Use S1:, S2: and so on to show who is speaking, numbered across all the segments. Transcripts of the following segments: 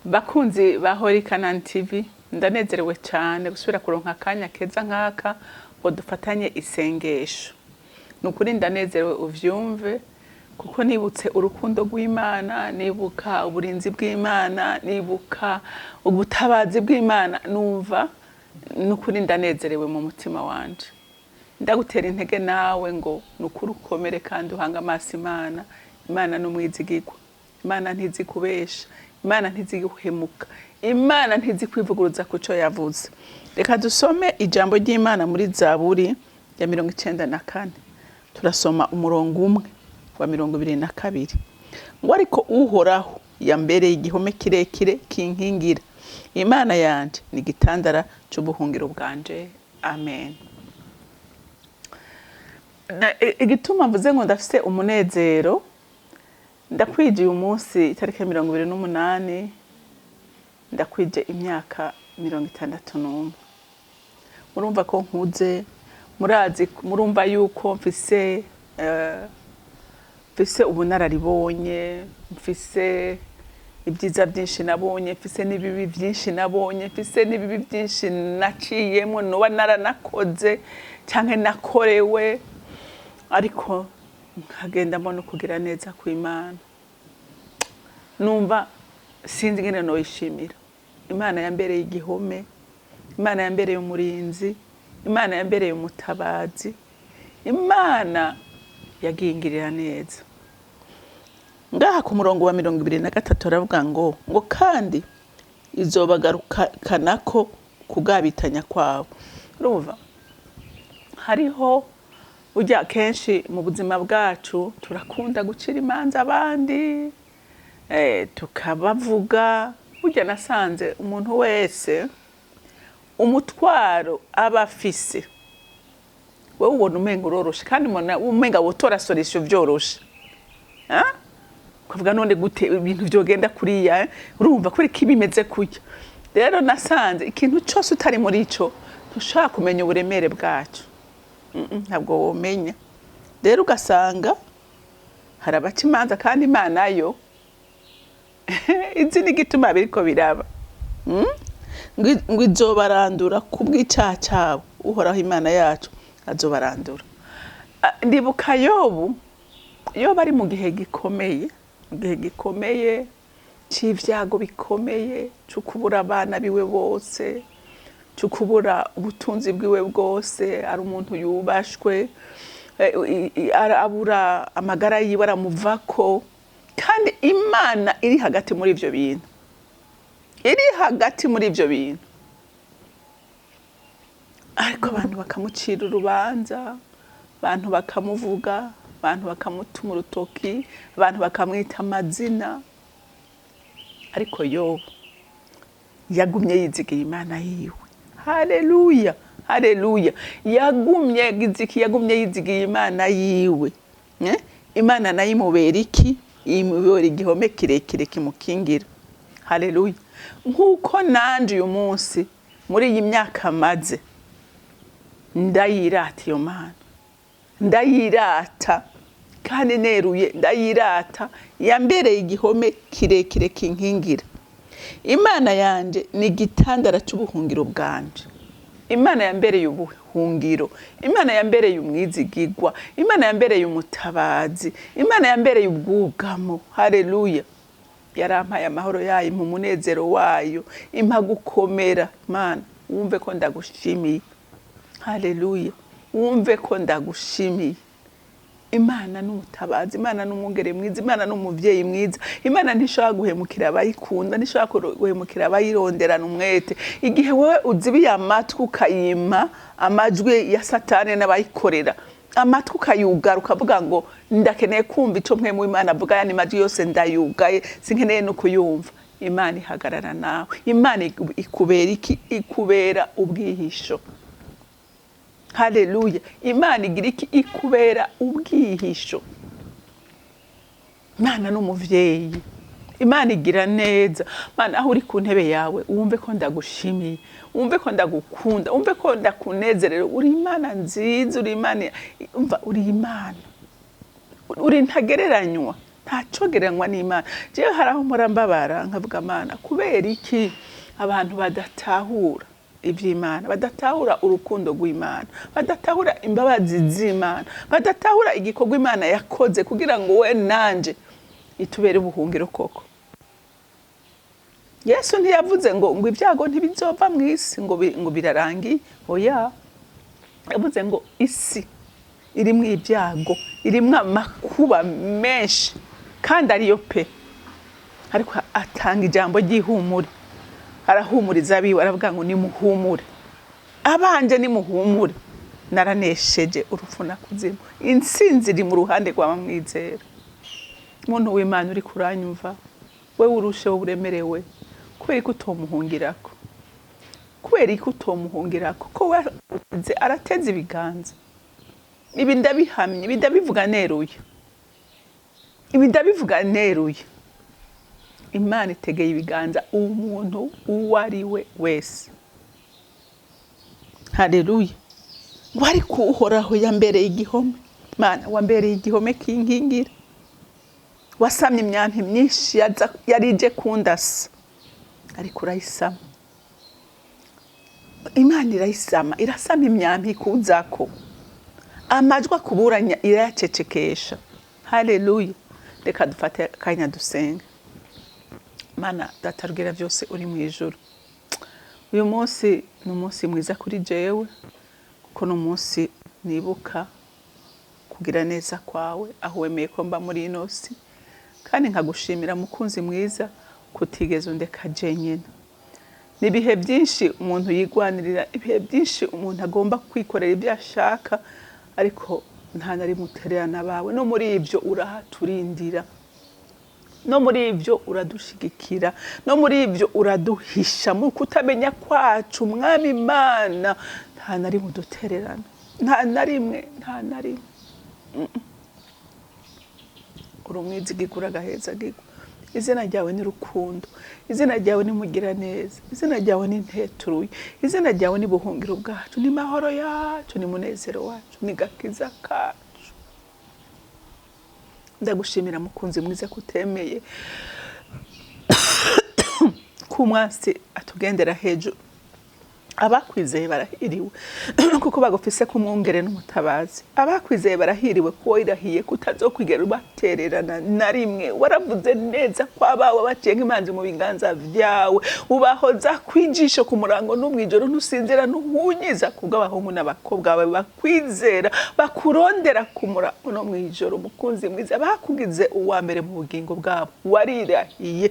S1: Bakunzi bahori Kanani TV ndanezerewe cyane gusubira kuronka akanya keza nkaka ngo dufatanye isengesho. Nukuri ndanezerewe uvyumve kuko nibutse urukundo rw'Imana, nibuka uburinzi bw'Imana, nibuka ubutabazi bw'Imana, numva nukuri ndanezerewe mu mutima wanje. Ndagutera intege nawe ngo nukuri ukomere kandi uhanga amaso Imana. Imana n'umwizigirwa. Imana ntizikubesha. Imana ntiziguhemuka. Imana ntizikwivuguruza kuco yavuze. Reka dusome ijambo ry'Imana muri Zaburi ya 94. Turasoma umurongo umwe wa 22. Ngo ariko uhoraho yambereye igihome kirekire kinkingira. Imana yanje ni gitandara cy'ubuhungiro bwanje. Amen. Igituma mvuze ngo ndafise umunezero, ndakwije uyu munsi itariki 28, ndakwije imyaka 61. Murumva ko nkuze, murumva yuko mfise ubunararibonye, mfise ibyiza byinshi nabonye, mfise n'ibibi byinshi nabonye, mfise n'ibibi byinshi naciyemo, noba naranakoze canke nakorewe, ariko nkagenda mbona kugira neza kw'Imana. Numva sinzi ngene no yishimira. Imana yambereye igihome, Imana yambereye umurinzi, Imana yambereye umutabazi, Imana yagingirira neza. Ngaha ku murongo wa 23 aravuga ngo kandi izobagarukanako kugabitanya kwabo. Urumva hariho ujya kenshi mu buzima bwacu turakunda gucira imanza abandi, tukabavuga. Ujya nasanze umuntu wese umutwaro abafise wewe ubona umenga uroroshe kandi umenga wotora solution vyoroshe. Kuvuga none gute ibintu vyogenda kuriya, urumva kuri kibimeze kujya. Rero nasanze ikintu cyose utari muri ico ntushaka kumenya uburemere bwacu. Ntabwo womenya. Rero ugasanga harabaca imanza kandi Imana yo izi n'igituma biriko biraba. Ngo izobarandura kubw'icyaha cyabo. Uhoraho Imana yacu azobarandura. Ndibuka Yobu ari mu gihe gikomeye, c'ivyago bikomeye, cyo kubura abana biwe bose, cyo kubura ubutunzi bwiwe bwose, ari umuntu yubashwe, arabura amagara yiwe aramuvako, kandi Imana iri hagati muri ivyo bintu. Ariko abantu bakamucira urubanza, abantu bakamuvuga, abantu bakamutuma urutoki, abantu bakamwita amazina. Ariko Yobu yagumye yizigiye Imana yiwe. Haleluya, haleluya. Yagumye yizigiye Imana yiwe. Imana nayo imubera iki? Imubera igihome kirekire kimukingira. Haleluya. Nkuko nanje uyu munsi muri iyi myaka maze ndayirata iyo Mana. Ndayirata kandi neruye, ndayirata. Yambereye igihome kirekire kinkingira. Imana yanje ni gitandara cy'ubuhungiro bwanje. Imana yambereye ubuhungiro. Imana yambereye umwizigirwa. Imana yambereye umutabazi. Imana yambereye ubwugamo. Haleluya. Yarampaye amahoro yayo mu munezero wayo. Impa gukomera. Mana, wumve ko ndagushimiye. Haleluya. Wumve ko ndagushimiye. Imana n'umutabazi, Imana n'umwungere mwiza, Imana n'umuvyeyi mwiza. Imana ntishobora guhemukira abayikunda, ntishobora guhemukira abayironderana umwete. Igihe wewe uzibiye amatwi ukayima amajwi ya Satani n'abayikorera, amatwi ukayugara ukavuga ngo ndakeneye kumva ico mwe mu Imana avuga, yani majwi yose ndayugaye sinkeneye no kuyumva. Imana ihagarara nawe. Imana ikubera iki? Ikubera ubwihisho. Haleluya. Imana igira iki? Ikubera ubwihisho. Imana n'umuvyeyi. Imana igira neza. Mana, aho uri ku ntebe yawe wumve ko ndagushimiye, wumve ko ndagukunda, wumve ko ndakunezerera. Uri Imana nziza, uri Imana, umva uri Imana. Uri ntagereranywa. ntacogereranywa n'Imana. Jewe haraho murambabara nkavuga Mana kubera iki abantu badatahura ivy'Imana, badatahura urukundo rw'Imana, badatahura imbabazi z'Imana, badatahura igikorwa Imana yakoze kugira ngo we nanje itubere ubuhungiro koko. Yesu ntiyavuze ngo ibyago ntibizova mu isi ngo birarangiye, oya. Yavuze ngo isi irimwo ibyago, irimwo amakuba menshi kandi ariyo pe, ariko atanga ijambo ry'ihumure, arahumuriza abiwe, aravuga ngo nimuhumure, abanje nimuhumure, naranesheje urupfu na kuzimu, intsinzi iri mu ruhande rw'abamwizera. Muntu w'Imana uri kuranyumva, wewe urusheho uremerewe, kubera ko utomuhungirako, kubera ko utomuhungirako, ko we arateze ibiganza. Ibi ndabihamye, ibi ndabivuga neruye, ibi ndabivuga neruye. Imana itegeye ibiganza umuntu uwo ari we wese. Haleluya. Ngo ariko uhoraho yambereye igihome. Mana wambereye igihome kinkingira, wasamye imyampi myinshi yarije kundasa, ariko urayisama. Imana irayisama, irasama imyampi kuzako, amajwi akuburanya irayacecekesha. Haleluya. Reka dufate akanya dusenga. Mana data rugira byose uri mu ijuru, uyu munsi ni umunsi mwiza kuri jewe, kuko ni umunsi nibuka kugira neza kwawe aho wemeye ko mba muri ino si, kandi nkagushimira mukunzi mwiza kutigeze undeka jenyine. Nibihe byinshi umuntu yigwanirira, ibihe byinshi umuntu agomba kwikorera ibyo ashaka, ariko nta nari mutererana bawe. No muri ibyo urahaturindira, no muri ibyo uradushigikira, no muri ibyo uraduhisha mu kutamenya kwacu. Mwami Imana, nta nari mudutererana, nta narimwe, nta narimwe. Uri umwizigirwa, uragaheza gigwa. Izina ryawe ni rukundo, izina ryawe ni mugira neza, izina ryawe ni nteturuye, izina ryawe ni buhungiro bwacu, ni mahoro yacu, ni munezero wacu, ni gakiza kacu. Ndagushimira mukunzi mwiza kutemeye kumwasi atugendera hejuru. Abakwizeye barahiriwe kuko bagufise kumwungere n'umutabazi. Abakwizeye barahiriwe kuko irahiye kutazokwigera ubatererana na rimwe. Waravuze neza ko abawe baciye nk'imanzi mu biganza vyawe, ubahoza kwijisho ku murango no mwijoro, ntusinzira ntuhunyiza kubw'abahungu n'abakobwa bawe bakwizera, bakurondera ku murango no mwijoro. Mukunzi mwiza, bakugize uwa mbere mu bugingo bwabo, warirahiye.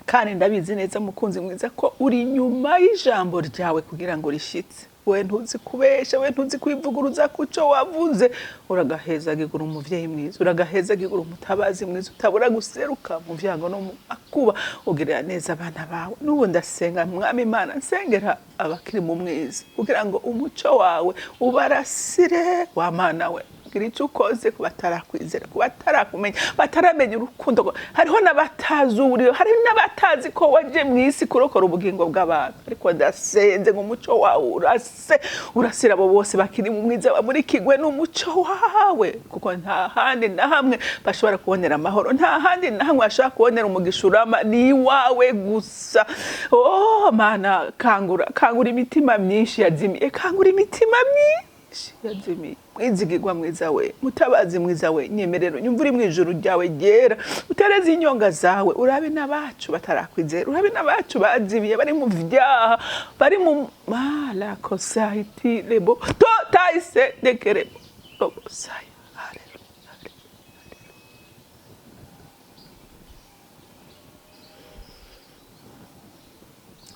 S1: Kandi ndabizi neza mukunzi mwiza ko uri nyuma y'ijambo ryawe kugira ngo rishitse. We ntuzi kubesha, we ntuzi kwivuguruza kuco wavuze. Uragaheza gigura umuvyeyi mwiza, uragaheza gigura umutabazi mwiza, utabura guseruka mu vyago no mu akuba, ugirira neza abana bawe. N'ubu ndasenga Mwami Imana, nsengera abakiri mu mwiza kugira ngo umuco wawe ubarasire. Wa Mana we, gira icyo ukoze ku batarakwizera, ku batarakumenya, bataramenya urukundo. Hariho n'abatazi uriyo, hari n'abatazi ko waje mu isi kurokora ubugingo bw'abantu, ariko ndasenze ngo umuco wawe urasira abo bose bakiri mu mwiza, bamurikigwe n'umuco wawe, kuko nta handi na hamwe bashobora kubonera amahoro, nta handi na hamwe bashobora kubonera umugisha urama, ni iwawe gusa. Oh Mana, kangura imitima myinshi yazimiye, kangura imitima myinshi yazimiye. Mwizigirwa mwiza we, mutabazi mwiza we, nyemerero nyumva uri mu ijuru ryawe ryera, utereze inyonga zawe, urabe n'abacu batarakwizera, urabe n'abacu bazibiye, bari mu vyaha, bari mu mala kosaiti lebo to taise dekerebo robosaya.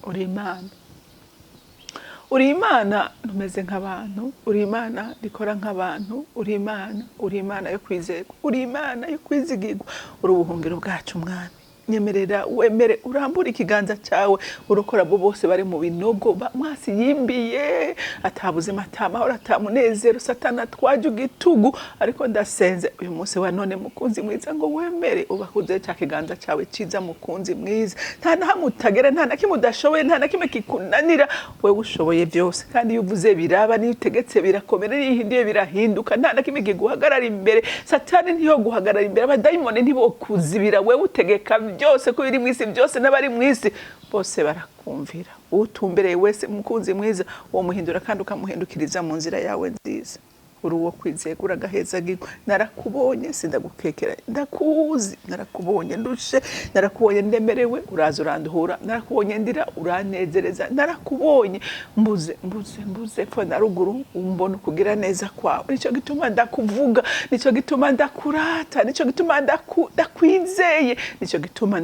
S1: Uri Imana, uri Imana ntumeze nk'abantu, uri Imana rikora nk'abantu, uri Imana yo kwizerwa, uri Imana yo kwizigirwa, uri ubuhungiro bwacu Mwami. nyemerera wemere urambura ikiganza cyawe urokora abo bose bari mu binogo mwasi yimbiye atabuzima atamahoro atamunezero satana twaje igitugu ariko ndasenze uyu munsi wa none mukunzi mwiza ngo wemere ubakuze cya kiganza cyawe ciza mukunzi mwiza nta na hamwe utagera nta na kimwe udashoboye nta na kimwe kikunanira wewe ushoboye byose kandi iyo uvuze biraba niyo utegetse birakomera nihinduye birahinduka nta na kimwe kiguhagarara imbere satani ntiyo guhagarara imbere abadayimoni ntibokuzibira wewe utegeka byose ko biri mwisi byose n'abari mwisi bose barakumvira utumbereye wese mukunzi mwiza uwo muhindura kandi ukamuhindukiriza mu nzira yawe nziza uruwo kwizegura gaheza gigo narakubonye sindagukekera ndakuzi narakubonye ndushe narakubonye ndemerewe uraza uranduhura narakubonye ndira uranezereza narakubonye mbuze ko naruguru umbona kugira neza kwawe nico gituma ndakuvuga nico gituma ndakurata nico gituma ndakwizeye nico gituma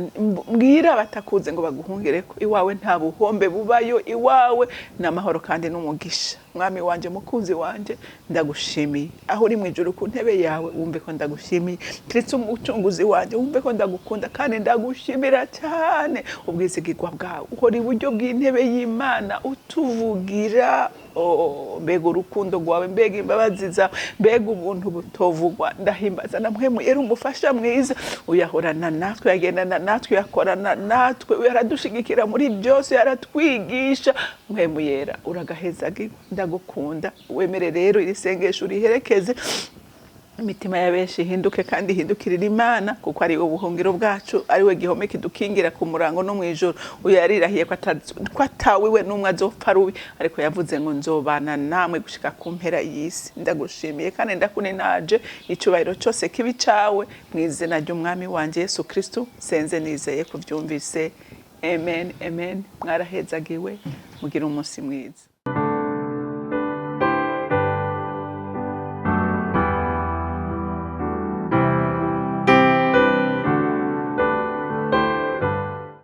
S1: mbwira batakuze ngo baguhungireko iwawe nta buhombe bubayo iwawe n'amahoro kandi n'umugisha mwami wanje mukunzi wanje ndagushimiye aho uri mu ijuru ku ntebe yawe wumve ko ndagushimiye Kristo umucunguzi wanje wumve ko ndagukunda kandi ndagushimira cyane ubwizigirwa bwawe uhora iburyo bw'intebe y'Imana utuvugira mbega urukundo rwawe mbega imbabazi zawe mbega ubuntu butovugwa ndahimbaza namwe muyera umufasha mwiza uyahorana natwe yagendana natwe yakorana natwe yaradushigikira muri byose yaratwigisha mwe muyera uragaheza ndagukunda wemere rero iri sengesho uriherekeze imitima ya benshi hinduke kandi hindukirira Imana kuko ari ubuhungiro bwacu ari we gihome kidukingira ku murango no mwijoro uyarirahiye ko atawiwe n'umwe azopfa rubi ariko yavuze ngo nzobana namwe gushika ku mpera y'isi ndagushimiye kandi ndakuninaje icubahiro cyose kibi cawe mu izina ry'umwami wanje Yesu Kristo senze nizeye kuvyumvise amen amen mwarahezagiwe mugira umunsi mwiza.